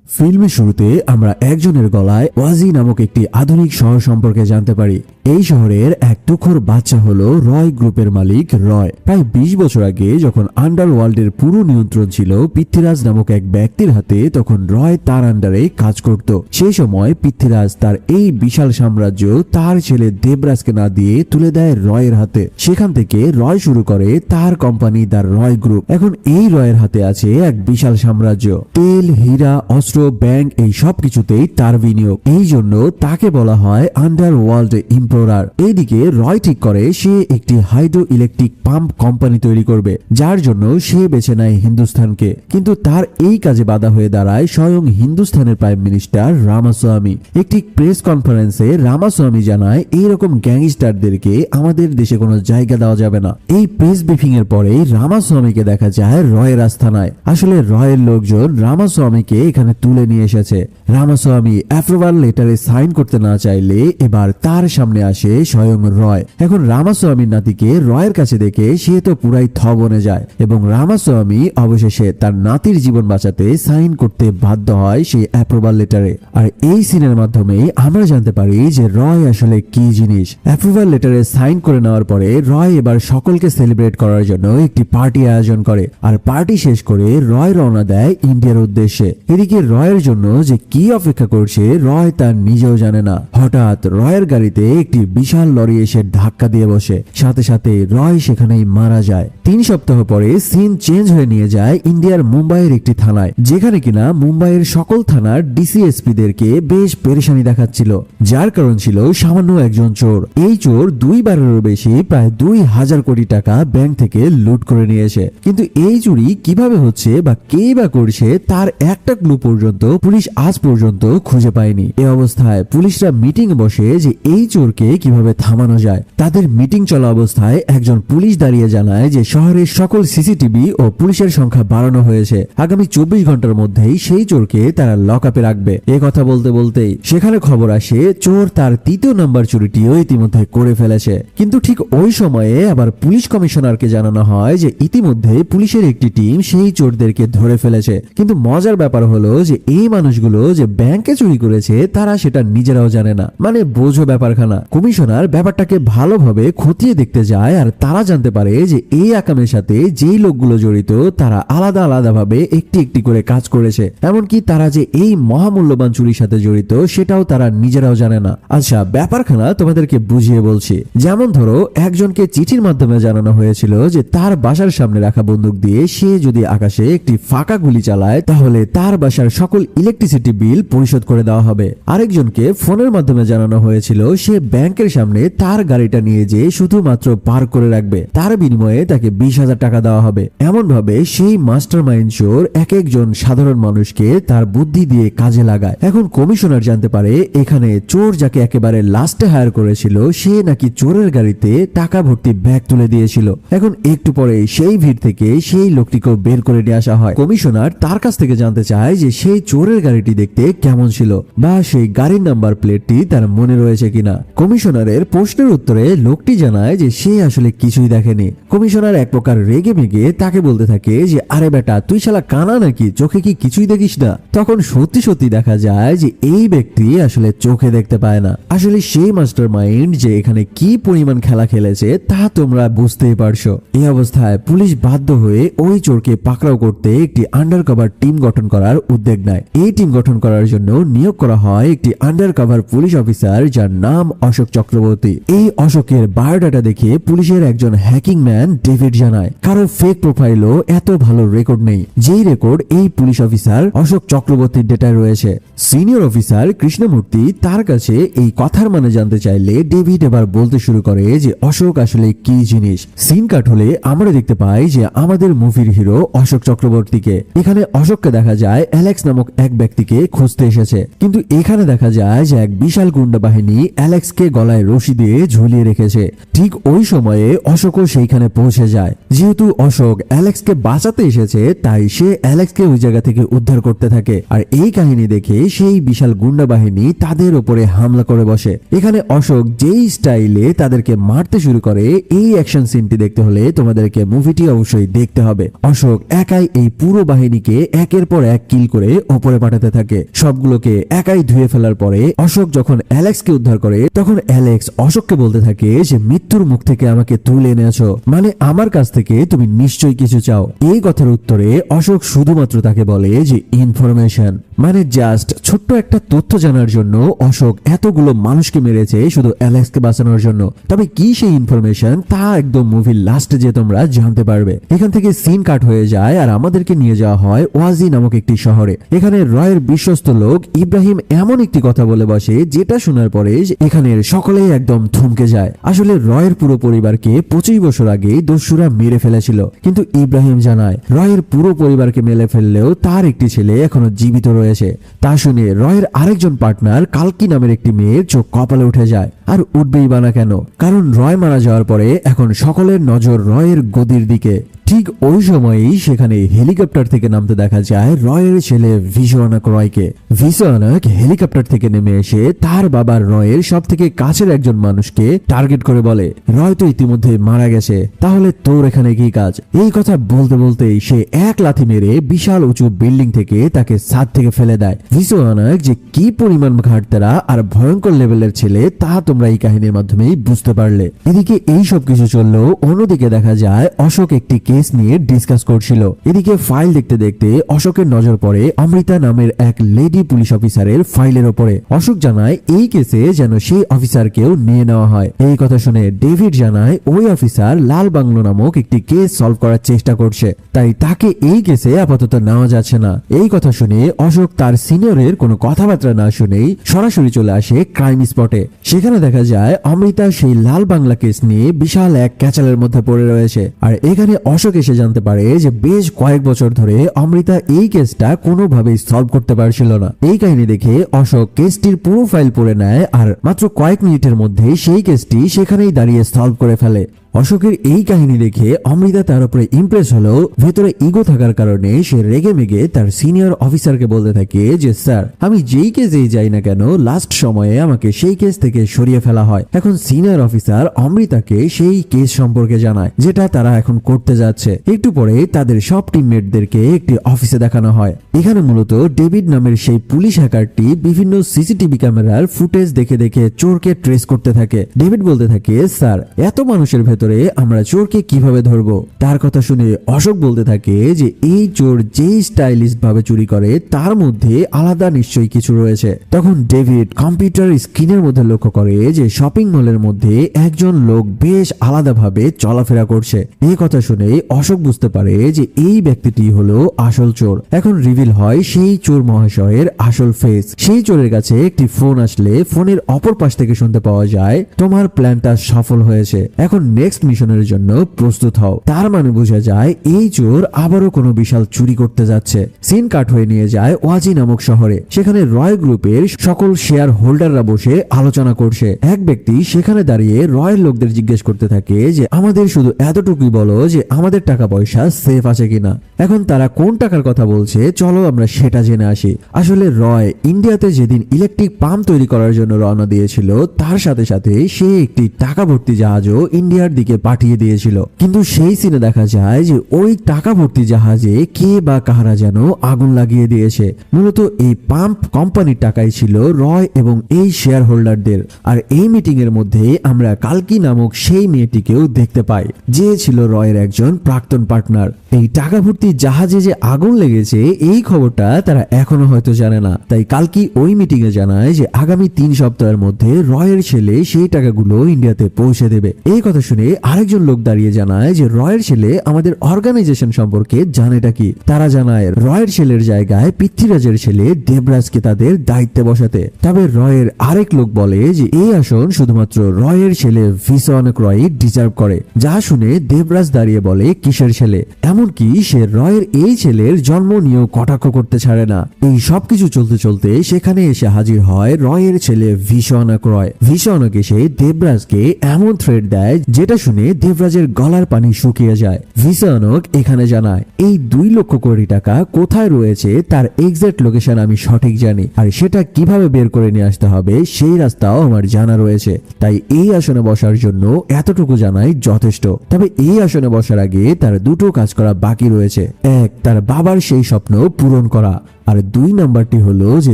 ফিল্মের শুরুতে আমরা একজনের গলায় ওয়াজি নামক একটি আধুনিক শহর সম্পর্কে জানতে পারি। এই শহরের এক তুখোর বাচ্চা হলো রয় গ্রুপের মালিক রয়। প্রায় ২০ বছর আগে যখন আন্ডারওয়ার্ল্ডের পুরো নিয়ন্ত্রণ ছিল পৃথ্বীরাজ নামক এক ব্যক্তির হাতে, তখন রয় তার আন্ডারে কাজ করত। সেই সময় পৃথ্বীরাজ তার এই বিশাল সাম্রাজ্য তার ছেলে দেবরাজকে না দিয়ে তুলে দেয় রয়ের হাতে। সেখান থেকে রয় শুরু করে তার কোম্পানি দ্য রয় গ্রুপ। এখন এই রয়ের হাতে আছে এক বিশাল সাম্রাজ্য। তেল, হীরা, অস্ত্র, ব্যাংক, এই সব কিছুতেই তার বিনিয়োগ। এই জন্য তাকে বলা হয় আন্ডারওয়ার্ল্ড এম্পারার। এইদিকে রয় ঠিক করে সে একটি হাইড্রো ইলেকট্রিক পাম্প কোম্পানি তৈরি করবে, যার জন্য সে বেছে নেয় হিন্দুস্তানকে। কিন্তু তার এই কাজে বাধা হয়ে দাঁড়ায় স্বয়ং হিন্দুস্তানের প্রাইম মিনিস্টার রামাস্বামী। একটি প্রেস কনফারেন্সে রামাস্বামী জানায়, এইরকম গ্যাংস্টারদেরকে আমাদের দেশে কোনো জায়গা দেওয়া যাবে না। এই প্রেস ব্রিফিং এর পরে রামাস্বামীকে দেখা যায় রয়ের আস্তানায়। আসলে রয়ের লোকজন রামাস্বামীকে এখানে তুলে নিয়ে এসেছে। রামাস্বামী অ্যাপ্রুভাল লেটারে সাইন করতে না চাইলে এবার তার সামনে আসে স্বয়ং রয়। এখন রামাস্বামীর নাতিকে রয়ের কাছে দেখে সে তো পুরাই থ বনে যায় এবং রামাস্বামী অবশেষে তার নাতির জীবন বাঁচাতে সাইন করতে বাধ্য হয় সেই অ্যাপ্রুভাল লেটারে। আর এই সিনের মাধ্যমে আমরা জানতে পারি যে রয় আসলে কি জিনিস। অ্যাপ্রুভাল লেটারে সাইন করে নেওয়ার পরে রয় এবার সকলকে সেলিব্রেট করার জন্য একটি পার্টি আয়োজন করে। আর পার্টি শেষ করে রয় রওনা দেয় ইন্ডিয়ার উদ্দেশ্যে। এদিকে রয়ের জন্য যে কি অপেক্ষা করছে রয় তার নিজেও জানে না। হঠাৎ রয়ের গাড়িতে একটি বিশাল লরি এসে ধাক্কা দিয়ে বসে। সাথে সাথে রয় সেখানেই মারা যায়। ৩ সপ্তাহ পরে সিন চেঞ্জ হয়ে নিয়ে যায় ইন্ডিয়ার মুম্বাইয়ের একটি থানায়, যেখানে কিনা মুম্বাইয়ের সকল থানার ডিসিএসপি দেরকে বেশ পেরেশানি দেখাচ্ছিল। যার কারণ ছিল সামান্য একজন চোর। এই চোর ২ বারেরও বেশি প্রায় ২,০০০ কোটি টাকা ব্যাংক থেকে লুট করে নিয়েছে। কিন্তু এই চুরি কিভাবে হচ্ছে বা কে বা করছে তার একটা ক্লু পর্যন্ত পুলিশ আজ পর্যন্ত খুঁজে পায়নি। এ অবস্থায় পুলিশরা মিটিং বসে যে এই চোরকে কিভাবে থামানো যায়। তাদের মিটিং চলা অবস্থায় একজন পুলিশ দাঁড়িয়ে জানায় যে শহরের সকল সিসিটিভি ও পুলিশের সংখ্যা বাড়ানো হয়েছে। আগামী ২৪ ঘন্টার মধ্যেই সেই চোরকে তারা লকআপে রাখবে। এ কথা বলতে বলতেই সেখানে খবর আসে চোর তার ৩য় নাম্বার চুরিটিও ইতিমধ্যে করে ফেলেছে। কিন্তু ঠিক ওই সময়ে আবার পুলিশ কমিশনারকে জানানো হয় যে ইতিমধ্যে পুলিশের একটি টিম সেই চোরদেরকে ধরে ফেলেছে। কিন্তু মজার ব্যাপার হলো যে এই মানুষগুলো যে ব্যাংকে চুরি করেছে তারা সেটা নিজেরাও জানে না। মানে বোঝো ব্যাপারখানা। কমিশনার ব্যাপারটাকে ভালোভাবে খতিয়ে দেখতে যায় আর তারা জানতে পারে যে এই আকামের সাথে যেই লোকগুলো জড়িত তারা আলাদা আলাদা ভাবে একটি একটি করে কাজ করেছে। এমনকি তারা যে এই মহামূল্যবান চুরির সাথে জড়িত সেটাও তারা নিজেরাও জানে না। আচ্ছা, ব্যাপারখানা তোমাদেরকে বুঝিয়ে বলছি। যেমন ধরো একজনকে চিঠির মাধ্যমে জানানো হয়েছিল যে তার বাসার সামনে রাখা বন্দুক দিয়ে সে যদি আকাশে একটি ফাঁকা গুলি চালায় তাহলে তার বাসার সকল ইলেকট্রিসিটি বিল পরিশোধ করে দেওয়া হবে। আরেকজনকে ফোনের মাধ্যমে জানানো হয়েছিল সে ব্যাংকের সামনে তার গাড়িটা নিয়ে যেয়ে শুধুমাত্র পার্ক করে রাখবে, তার বিনিময়ে তাকে ২০,০০০ টাকা দেওয়া হবে। এমন ভাবে সেই মাস্টার মাইন্ড চোর এক একজন সাধারণ মানুষকে তার বুদ্ধি দিয়ে কাজে লাগায়। এখন কমিশনার জানতে পারে এখানে চোর যাকে একেবারে লাস্টে হায়ার করেছিল সে নাকি চোরের গাড়িতে টাকা ভর্তি ব্যাগ তুলে দিয়েছিল। এখন একটু পরে সেই ভিড় থেকে সেই লোকটিকেও বের করে নিয়ে আসা হয়। কমিশনার তার কাছ থেকে জানতে চায় যে সেই চোরের গাড়িটি দেখতে কেমন ছিল বা সেই গাড়ির নাম্বার প্লেটটি তার মনে রয়েছে কিনা। কমিশনারের প্রশ্নের উত্তরে লোকটি জানায় যে সে আসলে কিছুই দেখেনি। কমিশনার এক প্রকার রেগে মেগে তাকে বলতে থাকে যে আরে বেটা, তুই শালা কানা নাকি, চোখে কি কিছুই দেখিস না? তখন সত্যি সত্যি দেখা যায় যে এই ব্যক্তি আসলে চোখে দেখতে পায় না। আসলে সেই মাস্টার মাইন্ড যে এখানে কি পরিমাণ খেলা খেলেছে তা তোমরা বুঝতেই পারছো। এই অবস্থায় পুলিশ বাধ্য হয়ে ওই চোরকে পাকড়াও করতে একটি আন্ডারকভার টিম গঠন করার উদ্যোগ নেয়। এই টিম গঠন করার জন্য নিয়োগ করা হয় একটি আন্ডারকভার পুলিশ অফিসার যার নাম অশোক চক্রবর্তী। এই অশোকের বায়োডাটা দেখে পুলিশের একজন হ্যাকিং ম্যান ডেভিড জানায় কারো ফেক প্রোফাইলও এত ভালো রেকর্ড নেই যেই রেকর্ড এই পুলিশ অফিসার অশোক চক্রবর্তীর ডেটায় রয়েছে। সিনিয়র অফিসার কৃষ্ণমূর্তি তার কাছে এই কথার মানে জানতে চাইলে ডেভিড এবার বলতে শুরু করে যে অশোক আসলে কি জিনিস। সিন কাট হলে আমরা দেখতে পাই যে আমাদের মুভির হিরো অশোক চক্রবর্তীকে। এখানে অশোককে দেখা যায় অ্যালেক্স নামক এক ব্যক্তিকে খুঁজতে এসেছে, কিন্তু এখানে দেখা যায় যে এক বিশাল গুন্ডা বাহিনী অ্যালেক্সকে গলায় রশি দিয়ে ঝুলিয়ে রেখেছে। ঠিক ওই সময়ে অশোকও সেইখানে পৌঁছে যায়। যেহেতু অশোক অ্যালেক্সকে বাঁচাতে এসেছে, তাই সে অ্যালেক্সকে ওই জায়গা থেকে উদ্ধার করতে থাকে। আর এই কাহিনী দেখে সেই বিশাল গুন্ডা বাহিনী তাদের উপরে হামলা করে বসে। এখানে অশোক যেই স্টাইলে তাদেরকে মারতে শুরু করে, এই অ্যাকশন সিনটি দেখতে হলে তোমাদেরকে মুভিটি অবশ্যই দেখতে হবে। অশোক একাই এই পুরো বাহিনীকে একের পর এক কিল করে ওপরে পাঠাতে থাকে। সবগুলোকে একাই ধুয়ে ফেলার পরে অশোক যখন অ্যালেক্সকে উদ্ধার করে, তখন অ্যালেক্স অশোককে বলতে থাকে যে মৃত্যুর মুখ থেকে আমাকে তুলে এনেছো, মানে আমার কাছ থেকে তুমি নিশ্চয়ই কিছু চাও। এই কথার উত্তরে অশোক শুধুমাত্র তাকে বলে যে ইনফরমেশন, মানে জাস্ট ছোট্ট একটা তথ্য জানার জন্য অশোক এতগুলো মানুষকে মেরেছে শুধু অ্যালেক্সকে বাঁচানোর জন্য। তবে কি সেই ইনফরমেশন তা একদম মুভির লাস্টে যে তোমরা জানতে পারবে। এখান থেকে সিন কাট হয়ে যায় আর আমাদেরকে নিয়ে যাওয়া হয় ওয়াজি নামক একটি শহরে। এখানে রয়ের বিশ্বস্ত লোক ইব্রাহিম এমন একটি কথা বলে বসে, যেটা শোনার পরে এখানের সকলেই একদম থমকে যায়। আসলে রয়ের পুরো পরিবারকে 25 বছর আগে দস্যুরা মেরে ফেলেছিল, কিন্তু ইব্রাহিম জানায় রয়ের পুরো পরিবারকে মেরে ফেললেও তার একটি ছেলে এখনো জীবিত রয়েছে। তা শুনে রয়ের আরেকজন পার্টনার কালকি নামের একটি মেয়ের চোখ কপালে উঠে যায়। আর উঠবেই বা না কেন, কারণ রয় মারা যাওয়ার পরে এখন সকলের নজর রয়ের গদির দিকে। ঠিক ওই সময়ই সেখানে হেলিকপ্টার থেকে নামতে দেখা যায় রয়ের ছেলে ভিশোয়ানাক রয়কে। ভিশোয়ানাক হেলিকপ্টার থেকে নেমে এসে তার বাবার রয়ের সব থেকে কাছের একজন মানুষকে টার্গেট করে বলে, রয় তো ইতিমধ্যে মারা গেছে, তাহলে তোর এখানে কি কাজ? এই কথা বলতে বলতেই সে এক লাথি মেরে বিশাল উঁচু বিল্ডিং থেকে তাকে ছাদ থেকে ফেলে দেয়। ভিশোয়ানাক যে কি পরিমাণ ঘাটতেরা আর ভয়ঙ্কর লেভেলের ছেলে তা তোমরা এই কাহিনীর মাধ্যমেই বুঝতে পারলে। এদিকে এই সব কিছু চললেও অন্যদিকে দেখা যায় অশোক একটি কেস নিয়ে ডিসকাস করছিল। এদিকে ফাইল দেখতে দেখতে অশোকের নজর পড়ে অমৃতা নামের এক লেডি পুলিশ অফিসারের ফাইলের ওপরে। অশোক জানায় এই কেসে যেন সেই অফিসারকেও নিয়ে নেওয়া হয়। এই কথা শুনে ডেভিড জানায় ওই অফিসার লাল বাংলো নামক একটি কেস সলভ করার চেষ্টা করছে, তাই তাকে এই কেসে আপাতত নেওয়া যাচ্ছে না। এই কথা শুনে অশোক তার সিনিয়রের কোনো কথাবার্তা না শুনেই সরাসরি চলে আসে ক্রাইম স্পটে। সেখানে দেখা যায় অমৃতা সেই লাল বাংলা কেস নিয়ে বিশাল এক ক্যাচালের মধ্যে পড়ে রয়েছে। আর এখানে অশোক এসে জানতে পারে যে বেশ কয়েক বছর ধরে অমৃতা এই কেসটা কোনোভাবেই সলভ করতে পারছিল না। এই কাহিনী দেখে অশোক কেসটির পুরো ফাইল পড়ে নেয় আর মাত্র কয়েক মিনিটের মধ্যে সেই কেসটি সেখানেই দাঁড়িয়ে সলভ করে ফেলে। অশোকের এই কাহিনী দেখে অমৃতা তার উপরে ইমপ্রেস হলেও ভেতরে ইগো থাকার কারণে সে রেগে মেগে তার সিনিয়র অফিসারকে বলতে থাকে যে স্যার, আমি যেই কেসেই যাই না কেন লাস্ট সময়ে আমাকে সেই কেস থেকে সরিয়ে ফেলা হয়। এখন সিনিয়র অফিসার অমৃতাকে সেই কেস সম্পর্কে জানায় যেটা তারা এখন করতে যাচ্ছে। একটু পরে তাদের সব টিমমেটদেরকে একটি অফিসে দেখানো হয়। এখানে মূলত ডেভিড নামের সেই পুলিশ হ্যাকারটি বিভিন্ন সিসিটিভি ক্যামেরার ফুটেজ দেখে দেখে চোরকে ট্রেস করতে থাকে। ডেভিড বলতে থাকে, স্যার এত মানুষের ভেতরে আমরা চোরকে কিভাবে ধরবো? তার কথা শুনে অশোক বলতে থাকে যে এই চোর যেই স্টাইলিশ ভাবে চুরি করে তার মধ্যে আলাদা নিশ্চয়ই কিছু রয়েছে। তখন ডেভিড কম্পিউটার স্ক্রিনের মধ্যে লক্ষ্য করে যে শপিং মলের মধ্যে একজন লোক বেশ আলাদাভাবে চলাফেরা করছে। এই কথা শুনে অশোক বুঝতে পারে যে এই ব্যক্তিটি হলো আসল চোর। এখন রিভিল হয় সেই চোর মহাশয়ের আসল ফেস। সেই চোরের কাছে একটি ফোন আসলে ফোনের অপর পাশ থেকে শুনতে পাওয়া যায়, তোমার প্ল্যানটা সফল হয়েছে, এখন নেক্সট মিশনের জন্য প্রস্তুত হও। তার মানে বোঝা যায় এই চোর আবারও কোনো বিশাল চুরি করতে যাচ্ছে। সিন কাট হয়ে নিয়ে যায় ওয়াজি নামক শহরে। সেখানে রয় গ্রুপের সকল শেয়ার হোল্ডাররা বসে আলোচনা করছে। এক ব্যক্তি সেখানে দাঁড়িয়ে রয়ের লোকদের জিজ্ঞেস করতে থাকে যে আমাদের শুধু এতটুকুই বলো যে আমাদের টাকা পয়সা সেফ আছে কিনা। এখন তারা কোন টাকার কথা বলছে চলো আমরা সেটা জেনে আসি। আসলে রয় ইন্ডিয়াতে যেদিন ইলেকট্রিক পাম্প তৈরি করার জন্য রওনা দিয়েছিল, তার সাথে সাথে সে একটি টাকা ভর্তি জাহাজও ইন্ডিয়ার দিকে পাঠিয়ে দিয়েছিল। কিন্তু সেই সিনে দেখা যায় যে ওই টাকা ভর্তি জাহাজে কে বা কাহারা যেন আগুন লাগিয়ে দিয়েছে। মূলত এই পাম্প কোম্পানির টাকাই ছিল রয় এবং এই শেয়ার হোল্ডারদের। আর এই মিটিং এর মধ্যে আমরা কালকি নামক সেই মেয়েটিকেও দেখতে পাই, যে ছিল রয়ের একজন প্রাক্তন পার্টনার। এই টাকা ভর্তি জাহাজে যে আগুন লেগেছে এই খবরটা তারা এখনো হয়তো জানে না। তাই কালকি ওই মিটিং এ জানায় যে আগামী 3 সপ্তাহের মধ্যে রয়ের ছেলে সেই টাকাগুলো ইন্ডিয়াতে পৌঁছে দেবে। এই কথা শুনে আরেকজন লোক দাঁড়িয়ে জানায় যে রয়ের ছেলে আমাদের অর্গানাইজেশন সম্পর্কে জানেটা কি। তারা জানায় রয়ের ছেলের জায়গায় পৃথ্বীরাজের ছেলে দেবরাজকে তাদের দায়িত্বে বসাতে। তবে রয়ের আরেক লোক বলে যে এই আসন শুধুমাত্র রয়ের ছেলে ভিসনক রয় ডিজার্ভ করে। যা শুনে দেবরাজ দাঁড়িয়ে বলে কিসের ছেলে, এমনকি সে রয়ের এই ছেলের জন্ম নিয়েও কটাক্ষ করতে ছাড়ে না। এই সবকিছু চলতে চলতে সেখানে এসে হাজির হয় রয়ের ছেলে ভিসনক রয়। ভিসনক এসে দেবরাজকে এমন থ্রেট দেয় যেটা শুনে দেবরাজের গলার পানি শুকিয়ে যায়। ভিসনক এখানে জানায় এই 2 লক্ষ কোটি টাকা কোথায় রয়েছে তার এক্সাক্ট লোকেশন আমি সঠিক জানি, আর সেটা কিভাবে বের করে নিয়ে আসতে হবে সেই রাস্তাও আমার জানা রয়েছে। তাই এই আসনে বসার জন্য এতটুকু জানাই যথেষ্ট। তবে এই আসনে বসার আগে তার 2টো কাজ করা বাকি রয়েছে। এক, তার বাবার সেই স্বপ্ন পূরণ করা, আর 2 নাম্বারটি হলো যে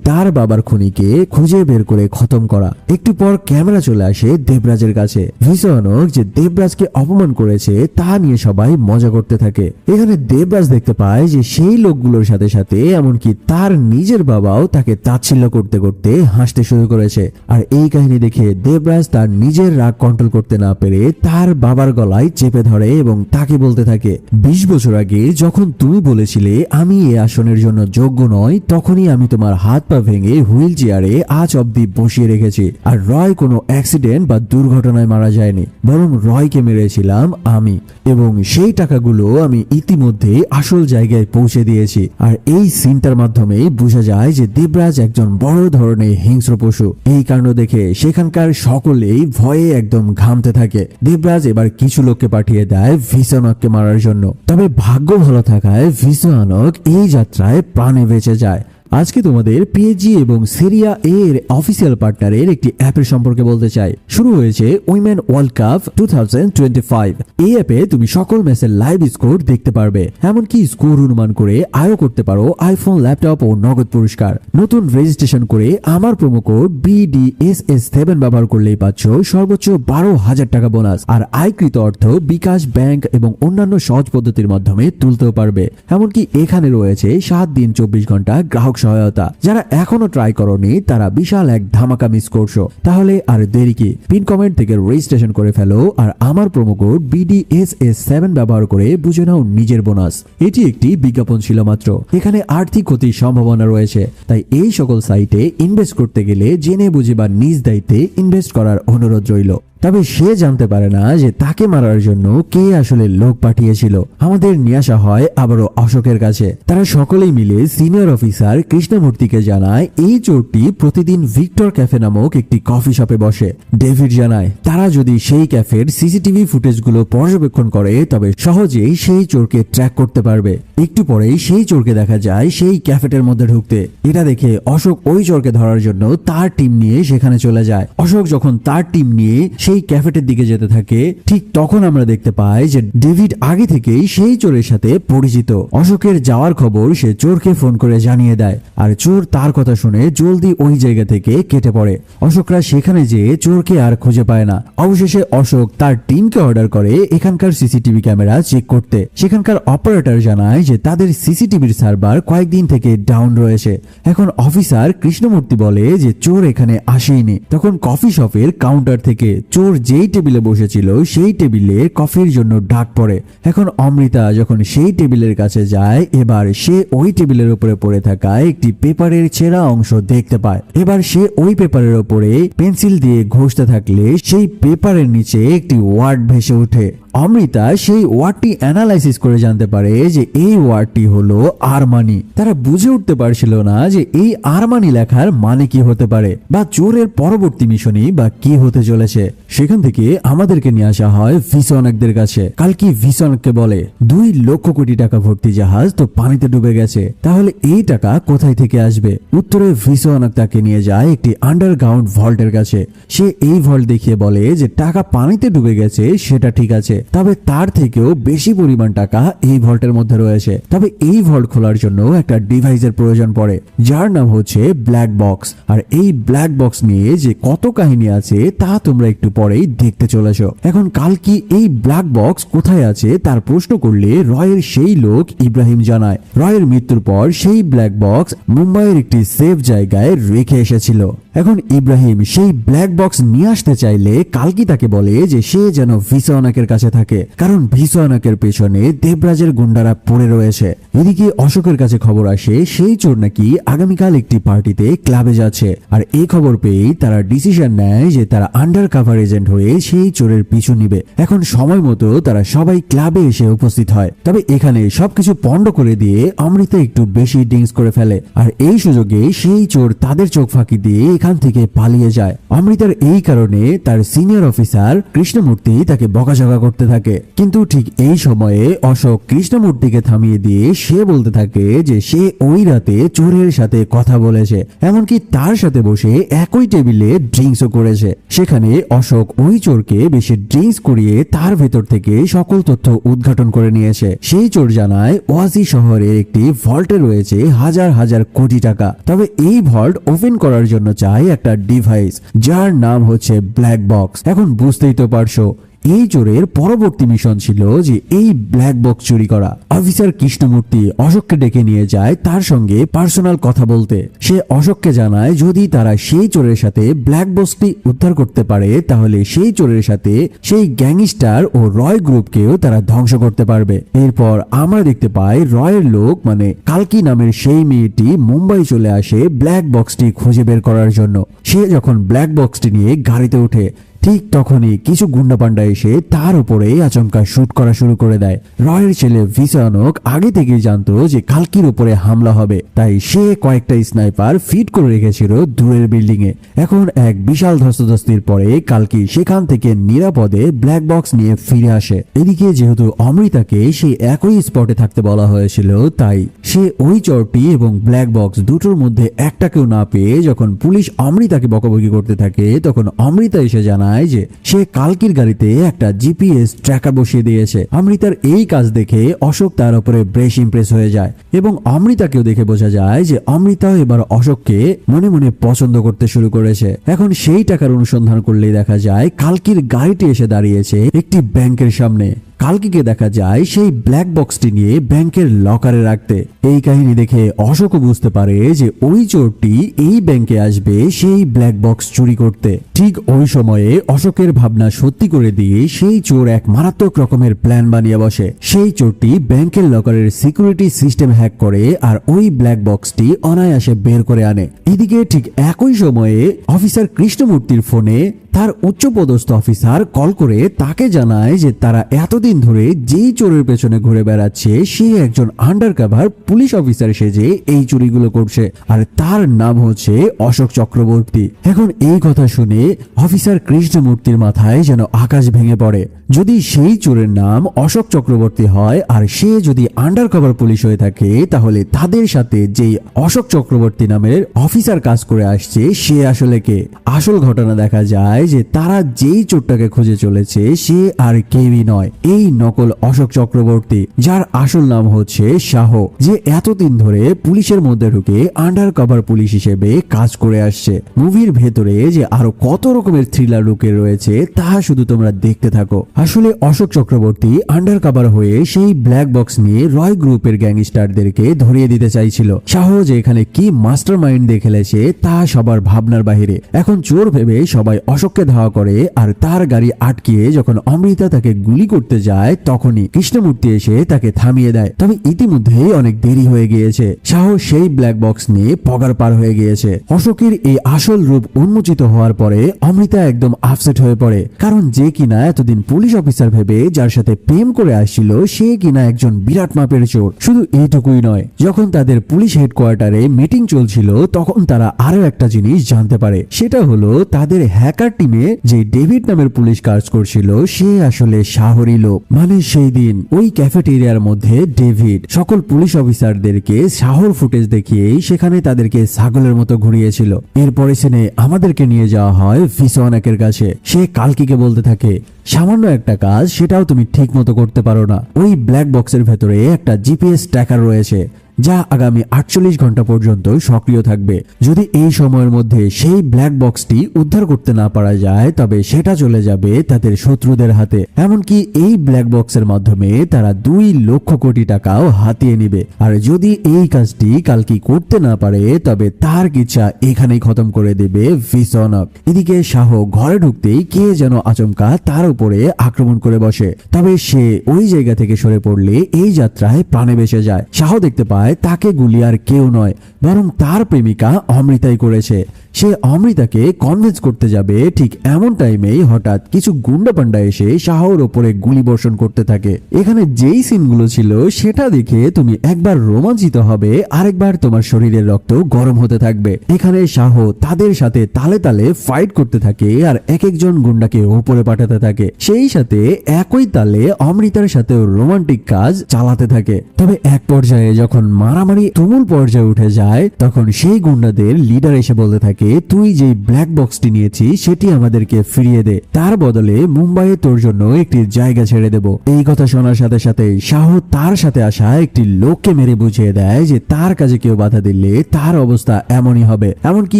তার বাবার খুনিকে খুঁজে বের করে খতম করা। একটু পর ক্যামেরা চলে আসে দেবরাজের কাছে। ভিসনক যে দেবরাজকে অপমান করেছে তা নিয়ে সবাই মজা করতে থাকে। এখানে দেবরাজ দেখতে পায় যে সেই লোকগুলোর সাথে সাথে এমনকি তার নিজের বাবাও তাকে তাচ্ছিল্য করতে করতে হাসতে শুরু করেছে। আর এই কাহিনী দেখে দেবরাজ তার নিজের রাগ কন্ট্রোল করতে না পেরে তার বাবার গলায় চেপে ধরে এবং তাকে বলতে থাকে 20 বছর আগে যখন তুমি বলেছিলে আমি এই আসনের জন্য যোগ্য নয়, তখনই আমি তোমার হাত পা ভেঙে হুইল চেয়ারে আজ অব্দি বসিয়ে রেখেছি। আর রয় কোনো অ্যাক্সিডেন্ট বা দুর্ঘটনায় মারা যায়নি, বরং রয়কে মেরেছিলাম আমি, এবং সেই টাকাগুলো আমি ইতিমধ্যে আসল জায়গায় পৌঁছে দিয়েছি। আর এই সিনটার মাধ্যমে বোঝা যায় যে দেবরাজ একজন বড় ধরনের হিংস্র পশু। এই কাণ্ড দেখে সেখানকার সকলেই ভয়ে একদম ঘামতে থাকে। দেবরাজ এবার কিছু লোককে পাঠিয়ে দেয় ভিসনককে মারার জন্য। তবে ভাগ্য ভালো থাকায় ভিসনক এই যাত্রায় প্রাণে বেঁচে যায়। আজকে তোমাদের পিএসজি এবং সিরিয়া এর অফিসিয়াল পার্টনারের একটি অ্যাপের সম্পর্কে বলতে চাই। শুরু হয়েছে উইমেন ওয়ার্ল্ড কাপ 2025। এই অ্যাপে তুমি সকল ম্যাচের লাইভ স্কোর দেখতে পারবে, এমনকি স্কোর অনুমান করে আয়ও করতে পারো আইফোন, ল্যাপটপ ও নগদ পুরস্কার। নতুন রেজিস্ট্রেশন করে আমার প্রোমো কোড BDSS7 ব্যবহার করলেই পাচ্ছ সর্বোচ্চ 12,000 টাকা বোনাস। আর আয়কৃত অর্থ বিকাশ, ব্যাংক এবং অন্যান্য সহজ পদ্ধতির মাধ্যমে তুলতেও পারবে। এমনকি এখানে রয়েছে 7 দিন 24 ঘন্টা গ্রাহক সহায়তা। যারা এখনো ট্রাই করনি তারা বিশাল এক ধামাকা মিস করছো। তাহলে আর দেরি কি, পিন কমেন্ট থেকে রেজিস্ট্রেশন করে ফেলো আর আমার প্রোমো কোড BDSS7 ব্যবহার করে বুঝে নাও নিজের বোনাস। এটি একটি বিজ্ঞাপন ছিল মাত্র, এখানে আর্থিক ক্ষতির সম্ভাবনা রয়েছে। তাই এই সকল সাইটে ইনভেস্ট করতে গেলে জেনে বুঝে বা নিজ দায়িত্বে ইনভেস্ট করার অনুরোধ রইল। তবে সে জানতে পারে না যে তাকে মারার জন্য কে আসলে লোক পাঠিয়েছিল। আমাদের নিয়ে আসা হয় আবারও অশোকের কাছে। তারা সকলেই মিলে সিনিয়র অফিসার কৃষ্ণমূর্তিকে জানায় এই চোরটি প্রতিদিন ভিক্টর ক্যাফে নামক একটি কফি শপে বসে। ডেভিড জানায় তারা যদি সেই ক্যাফের সিসিটিভি ফুটেজগুলো পর্যবেক্ষণ করে তবে সহজেই সেই চোরকে ট্র্যাক করতে পারবে। একটু পরেই সেই চোরকে দেখা যায় সেই ক্যাফেটের মধ্যে ঢুকতে। এটা দেখে অশোক ওই চোরকে ধরার জন্য তার টিম নিয়ে সেখানে চলে যায়। অশোক যখন তার টিম নিয়ে সেই ক্যাফেটের দিকে যেতে থাকে ঠিক তখন আমরা দেখতে পাই যে ডেভিড আগে থেকেই সেই চোরের সাথে পরিচিত। অশোকের যাওয়ার খবর সে চোরকে ফোন করে জানিয়ে দেয়, আর চোর তার কথা শুনে জলদি ওই জায়গা থেকে কেটে পড়ে। অশোকরা সেখানে যেয়ে চোরকে আর খুঁজে পায় না। অবশেষে অশোক তার টিমকে অর্ডার করে এখানকার সিসিটিভি ক্যামেরা চেক করতে। সেখানকার অপারেটর জানায় যে তাদের সিসিটিভির সার্ভার কয়েকদিন থেকে ডাউন রয়েছে। এখন অফিসার কৃষ্ণমূর্তি বলে যে চোর এখানে আসেনি। তখন কফি শপের কাউন্টার থেকে চোর যেই টেবিলে বসেছিল সেই টেবিলে কফির জন্য ডাক পড়ে। এখন অমৃতা যখন সেই টেবিলের কাছে যায় এবার সে ওই টেবিলের উপরে পড়ে থাকা একটি পেপারের ছেঁড়া অংশ দেখতে পায়। এবার সে ওই পেপারের উপরে পেন্সিল দিয়ে ঘষতে থাকলে সেই পেপারের নিচে একটি ওয়ার্ড ভেসে ওঠে। অমৃতা সেই ওয়ার্ডটি অ্যানালাইসিস করে জানতে পারে যে এই ওয়ার্ডটি হলো আরমানি। তারা বুঝে উঠতে পারছিল না যে এই আরমানি লেখার মানে কি হতে পারে বা চোরের পরবর্তী মিশনই বা কি হতে চলেছে। সেখান থেকে আমাদেরকে নিয়ে আসা হয় ভিসনকদের কাছে। কালকি ভিসনককে বলে 2 লক্ষ কোটি টাকা ভর্তি জাহাজ তো পানিতে ডুবে গেছে, তাহলে এই টাকা কোথায় থেকে আসবে? উত্তরে ভিসনক তাকে নিয়ে যায় একটি আন্ডারগ্রাউন্ড ভল্টের কাছে। সে এই ভল্ট দেখিয়ে বলে যে টাকা পানিতে ডুবে গেছে সেটা ঠিক আছে, তবে তার থেকেও বেশি পরিমাণ টাকা এই ভল্টের মধ্যে রয়েছে। তবে এই ভল্ট খোলার জন্য একটা ডিভাইসের প্রয়োজন পড়ে, যার নাম হচ্ছে ব্ল্যাক বক্স। আর এই ব্ল্যাক বক্স নিয়ে যে কত কাহিনী আছে তা তোমরা একটু পরেই দেখতে চলেছো। এখন কালকি এই ব্ল্যাক বক্স কোথায় আছে তার প্রশ্ন করলে রয়ের সেই লোক ইব্রাহিম জানায়, রয়ের মৃত্যুর পর সেই ব্ল্যাক বক্স মুম্বাইয়ের একটি সেফ জায়গায় রেখে এসেছিল। এখন ইব্রাহিম সেই ব্ল্যাক বক্স নিয়ে আসতে চাইলে কালকি তাকে বলে যে সে যেন ভিসওয়ানাকের কাছে থাকে, কারণ ভিসওয়ানাকের পেছনে দেবরাজের গুন্ডারা পড়ে রয়েছে। এদিকে অশোকের কাছে খবর আসে সেই চোর নাকি আগামীকাল একটি পার্টিতে ক্লাবে যাচ্ছে। আর এই খবর পেয়েই তারা ডিসিশন নেয় যে তারা আন্ডার কাভার এজেন্ট হয়ে সেই চোরের পিছু নিবে। এখন সময় মতো তারা সবাই ক্লাবে এসে উপস্থিত হয়। তবে এখানে সবকিছু পণ্ড করে দিয়ে অমৃতা একটু বেশি ড্রিঙ্কস করে ফেলে, আর এই সুযোগে সেই চোর তাদের চোখ ফাঁকি দিয়ে এখান থেকে পালিয়ে যায়। অমৃতার এই কারণে তার সিনিয়র অফিসার কৃষ্ণমূর্তি তাকে বকাঝকা করতে থাকে। কিন্তু ঠিক এই সময়ে অশোক কৃষ্ণমূর্তিকে থামিয়ে দিয়ে সে বলতে থাকে যে সে ওই রাতে চোরের সাথে কথা বলেছে, এমনকি তার সাথে বসে একই টেবিলে ড্রিঙ্কসও করেছে। সেখানে অশোক ওই চোরকে বেশি ড্রিঙ্কস করিয়ে তার ভেতর থেকে সকল তথ্য উদ্ঘাটন করে নিয়েছে। সেই চোর জানায় ওয়াজি শহরের একটি ভল্টে রয়েছে হাজার হাজার কোটি টাকা। তবে এই ভল্ট ওপেন করার জন্য চাই একটা ডিভাইস, যার নাম হচ্ছে ব্ল্যাক বক্স। এখন বুঝতেই তো পারছো এই চোরের পরবর্তী মিশন ছিল যে এই ব্ল্যাক বক্স চুরি করা। অফিসার কৃষ্ণমূর্তি অশোককে ডেকে নিয়ে যায় তার সঙ্গে পার্সোনাল কথা বলতে। সে অশোককে জানায় যদি তারা সেই চোরের সাথে ব্ল্যাক বক্সটি উদ্ধার করতে পারে তাহলে সেই চোরের সাথে সেই গ্যাংস্টার ও রয় গ্রুপকেও তারা ধ্বংস করতে পারবে। এরপর আমরা দেখতে পাই রয়ের লোক মানে কালকি নামের সেই মেয়েটি মুম্বাই চলে আসে ব্ল্যাক বক্সটি খুঁজে বের করার জন্য। সে যখন ব্ল্যাক বক্সটি নিয়ে গাড়িতে ওঠে ঠিক তখনই কিছু গুন্ডা পান্ডা এসে তার উপরে আচমকা শুট করা শুরু করে দেয়। রয়ের ছেলে ভিসওয়ানক আগে থেকেই জানতো যে কালকির উপরে হামলা হবে, তাই সে কয়েকটা স্নাইপার ফিট করে রেখেছিল দূরের বিল্ডিং এ। এখন এক বিশাল ধস্তাধস্তির পরে কালকি সেখান থেকে নিরাপদে ব্ল্যাক বক্স নিয়ে ফিরে আসে। এদিকে যেহেতু অমৃতাকে সেই একই স্পটে থাকতে বলা হয়েছিল, তাই সে ওই চরটি এবং ব্ল্যাক বক্স দুটোর মধ্যে একটাকেও না পেয়ে যখন পুলিশ অমৃতাকে বকাবকি করতে থাকে তখন অমৃতা এসে জানায় যে সে কালকির গাড়িতে একটা জিপিএস ট্র্যাকার বসিয়ে দিয়েছে। অমৃতার এই কাজ দেখে অশোক তার উপরে বেশ ইমপ্রেস হয়ে যায় এবং অমৃতাকেও দেখে বোঝা যায় যে অমৃতাও এবার অশোককে মনে মনে পছন্দ করতে শুরু করেছে। এখন সেই টাকার অনুসন্ধান করলেই দেখা যায় কালকির গাড়িটি এসে দাঁড়িয়েছে একটি ব্যাংকের সামনে। কালকিকে দেখা যায় সেই ব্ল্যাক বক্সটি নিয়ে ব্যাংকের লকারে রাখতে। এই কাহিনী দেখে অশোকও বুঝতে পারে যে ওই চোরটি এই ব্যাংকে আসবে সেই ব্ল্যাক বক্স চুরি করতে। ঠিক ওই সময়ে অশোকের ভাবনা সত্যি করে দিয়ে সেই চোর এক মারাত্মক রকমের প্ল্যান বানিয়ে বসে। সেই চোরটি ব্যাংকের লকারের সিকিউরিটি সিস্টেম হ্যাক করে আর ওই ব্ল্যাক বক্সটি অনায়াসে বের করে আনে। এদিকে ঠিক একই সময়ে অফিসার কৃষ্ণমূর্তির ফোনে তার উচ্চপদস্থ অফিসার কল করে তাকে জানায় যে তারা এতদিন ধরে যেই চোরের পেছনে ঘুরে বেড়াচ্ছে সে একজন আন্ডারকভার পুলিশ অফিসার সেজে এই চুরিগুলো করছে, আর তার নাম হচ্ছে অশোক চক্রবর্তী। এখন এই কথা শুনে অফিসার কৃষ্ণমূর্তির মাথায় যেন আকাশ ভেঙে পড়ে। যদি সেই চোরের নাম অশোক চক্রবর্তী হয় আর সে যদি আন্ডারকভার পুলিশ হয়ে থাকে তাহলে তাদের সাথে যেই অশোক চক্রবর্তী নামের অফিসার কাজ করে আসছে সে আসলে কে? আসল ঘটনা দেখা যায় যে তারা যেই চোরটাকে খুঁজে চলেছে সে আর কেউই নয়, এই নকল অশোক চক্রবর্তী, যার আসল নাম হচ্ছে শাহ, যে এতদিন ধরে পুলিশের মধ্যে ঢুকে আন্ডার কভার পুলিশ হিসেবে কাজ করে আসছে। মুভির ভেতরে যে আরো কত রকমের থ্রিলার লুকে রয়েছে তা শুধু তোমরা দেখতে থাকো। আসলে অশোক চক্রবর্তী আন্ডার কভার হয়ে সেই ব্ল্যাক বক্স নিয়ে রয় গ্রুপের গ্যাংস্টারদেরকে ধরিয়ে দিতে চাইছিল। শাহ যে এখানে কি মাস্টার মাইন্ড দিয়ে খেলেছে তা সবার ভাবনার বাহিরে। এখন চোর ভেবে সবাই অশোককে ধাওয়া করে আর তার গাড়ি আটকিয়ে যখন অমৃতা তাকে গুলি করতে যায় তখনই কৃষ্ণমূর্তি এসে তাকে থামিয়ে দেয়। তবে ইতিমধ্যে অনেক দেরি হয়ে গিয়েছে, শাহ সেই ব্ল্যাক বক্স নিয়ে পগার পার হয়ে গিয়েছে। অশোকের এই আসল রূপ উন্মোচিত হওয়ার পরে অমৃতা একদম আপসেট হয়ে পড়ে, কারণ যে কিনা এতদিন পুলিশ অফিসার ভেবে যার সাথে প্রেম করে আসছিল সে কিনা একজন বিরাট মাপের চোর। শুধু এইটুকুই নয়, যখন তাদের পুলিশ হেডকোয়ার্টারে মিটিং চলছিল তখন তারা আরো একটা জিনিস জানতে পারে, সেটা হলো তাদের হ্যাকার টিমে যে ডেভিড নামের পুলিশ কাজ করছিল সে আসলে শাহরি লোক। মানে সেই দিন ওই ক্যাফেটেরিয়ার মধ্যে ডেভিড সকল পুলিশ অফিসারদেরকে শাহর ফুটেজ দেখিয়েই সেখানে তাদেরকে ছাগলের মতো ঘুরিয়েছিল। এরপরে সেনে আমাদেরকে নিয়ে যাওয়া হয় ভিসওয়ানাকের কাছে। সে কালকিকে বলতে থাকে সামান্য একটা কাজ সেটাও তুমি ঠিক মতো করতে পারো না। ওই ব্ল্যাক বক্সের ভেতরে একটা জিপিএস ট্র্যাকার রয়েছে যা আগামী 48 ঘন্টা পর্যন্ত সক্রিয় থাকবে। যদি এই সময়ের মধ্যে সেই ব্ল্যাক বক্সটি উদ্ধার করতে না পারা যায় তবে সেটা চলে যাবে তাদের শত্রুদের হাতে। এমনকি এই ব্ল্যাক বক্সের মাধ্যমে তারা 2 লক্ষ কোটি টাকাও হাতিয়ে নেবে। আর যদি এই কাজটি কালকি করতে না পারে তবে তার ইচ্ছা এখানেই খতম করে দেবে ভিসনক। এদিকে শাহ ঘরে ঢুকতেই কে যেন আচমকা তার উপরে আক্রমণ করে বসে, তবে সে ওই জায়গা থেকে সরে পড়লে এই যাত্রায় প্রাণে বেঁচে যায়। শাহ দেখতে পায় তাকে গুলি আর কেউ নয় বরং তার প্রেমিকা অমৃতাই করেছে। সে অমৃতাকে কনভিন্স করতে যাবে, ঠিক এমন টাইমেই হঠাৎ কিছু গুন্ডা পান্ডা এসে শাহর ওপরে গুলি বর্ষণ করতে থাকে। এখানে যেই সিনগুলো ছিল সেটা দেখে তুমি একবার রোমাঞ্চিত হবে, আরেকবার তোমার শরীরের রক্ত গরম হতে থাকবে। এখানে শাহ তাদের সাথে তালে তালে ফাইট করতে থাকে আর এক একজন গুন্ডাকে ওপরে পাঠাতে থাকে, সেই সাথে একই তালে অমৃতার সাথে রোমান্টিক কাজ চালাতে থাকে। তবে এক পর্যায়ে যখন মারামারি তুমুল পর্যায়ে উঠে যায় তখন সেই গুন্ডাদের লিডার এসে বলতে থাকে, তুই যে ব্ল্যাক বক্সটি নিয়েছিস সেটি আমাদেরকে ফিরিয়ে দে, তার বদলে মুম্বাইয়ে তোর জন্য একটি জায়গা ছেড়ে দেব। এই কথা শোনার সাথে সাথে শাহ তার সাথে আসা একটি লোককে মেরে বুঝিয়ে দেয় যে তার কাজে কেউ বাধা দিলে তার অবস্থা এমনই হবে। এমনকি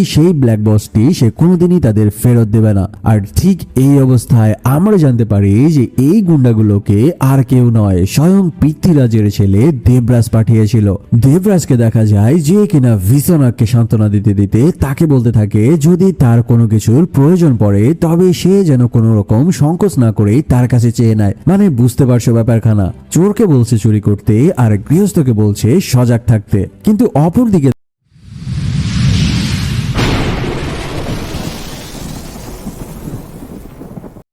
সেই ব্ল্যাক বক্সটি সে কোনোদিনই তাদের ফেরত দেবে না। আর ঠিক এই অবস্থায় আমরা জানতে পারি যে এই গুন্ডাগুলোকে আর কেউ নয়, স্বয়ং পৃথ্বীরাজের ছেলে দেবরাজ পাঠিয়েছিল। দেবরাজকে দেখা যায় যে কিনা ভিসনককে সান্ত্বনা দিতে দিতে তাকে বলতে থাকে যদি তার কোনো কিছুর প্রয়োজন পড়ে তবে সে যেন কোনো রকম সংকোচ না করে তার কাছে চেয়ে নেয়। মানে বুঝতে পারছো ব্যাপারখানা, চোরকে বলছে চুরি করতে আর গৃহস্থকে বলছে সজাগ থাকতে। কিন্তু অপরদিকে